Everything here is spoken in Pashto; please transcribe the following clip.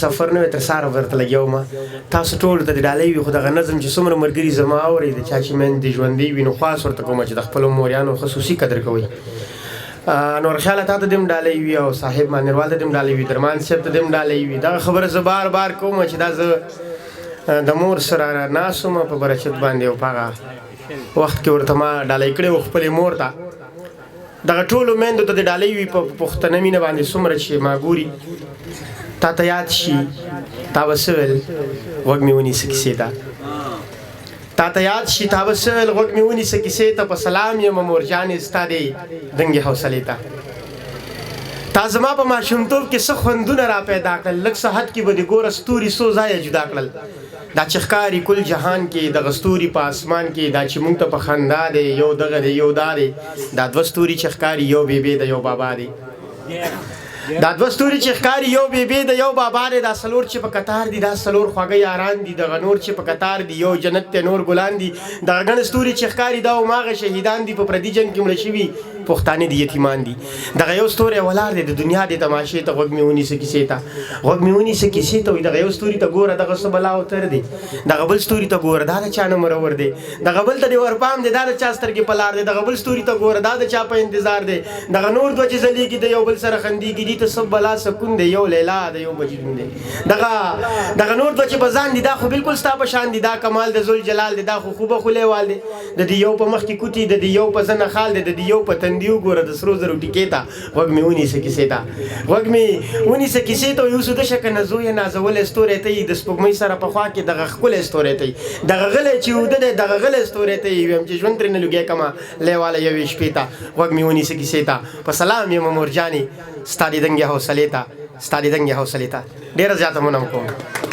سفر نه تر ساره ورته لګیو ما تاسو ټول ته د ډالۍ وي خو دغه نظم چې څومره ملګري زما اوري د چا چې میندې ژوندۍ وي نو خاص ورته کومه چې د خپلو موریانو خصوصي قدر کوئ نور خیاله تا ته دې هم ډالۍ وي او صاحب مانیروال ته دې هم ډالۍ وي درمان صاحب ته دې هم ډالۍ وي دغه خبره زه بار بار کوم چې دا زه د مور سره ناست وم په برکت باندې او په هغه وخت کې ورته ما ډالۍ کړې وه خپلې مور ته دغه ټولو میندو ته دې ډالۍ وي په پښتنه مینه باندې څومره چې ما ګوري تا ته یاد شي تا به څه ویل غوږ مې ونیسه کیسې ته تا ته یاد شي تا به څه ویل غوږ مې ونیسه کیسې ته په سلام یم مورجانې ستا دې دنګې حوصلې ته تا زما په ماشومتوب کې څه خوندونه را پیدا کړل لږ څه حد کې به دې ګوره ستوري څو ځایه جدا کړل دا چې ښکاري کل جهان کې دغه ستوري په اسمان کې دا چې موږ ته په خندا دی یو دغه دی یو دا دی دا دوه ستوري چې ښکاري یو بیبی د یو بابا دی دا دوه ستوري چې ښکاري یو بیبی د یو بابا دی دا څلور چې په قطار دي دا څلور خواږه یاران دي دغه نور چې په قطار دي یو جنت دی نور ګلان دي دغه ګڼ ستوري چې ښکاري دا هماغه شهیدان دي په پردي جنګ کې مړه شوي پښتانه دي یتیمان دي دغه یو ستوری ولاړ دی د دنیا د تماشې ته غوږ مې ونیسه کیسې ته غوږ مې ونیسه کیسې ته وایي دغه یو ستوري ته ګوره دغه څه بلا او تر دی دغه بل ستوري ته ګوره دا د چا نه مرور دی دغه بل ته دې ورپام دی دا د چا سترګې په لار دی دغه بل ستوري ته ګوره دا د چا په انتظار دی دغه نور دوه چې ځلېږي د یو بل سره خندېږي دي ته څه بلا سکون دی یو لیلا د یو مجنون دی دغه نور دوه چې په ځان دي دا خو بالکل ستا په شان دي دا کمال د ذوالجلال دی دا خو خوبه خو لیوال دی د دې یو په مخ کې کوتي د دې یو په زنه خال دی د دې یو په تندي وګوره د سرو زرو ټیکې ته غوږ مې ونیسه کیسې ته غوږ مې ونیسه کیسې ته یو څه د شکه نه زویه نازولی ستوری ته یي د سپوږمۍ سره په خوا کې دغه ښکلی ستوری ته یي دغه غلی چې اوده دی دغه غلی ستوری ته یي ویم چې ژوند ترې نه لوګی کړمه لیواله یوې شپې ته غوږ مې ونیسه کیسې ته په سلام یم مورجانې ستا د دنګې حوصلې ته ستا د دنګې حوصلې ته ډېره زیاته مننه کوم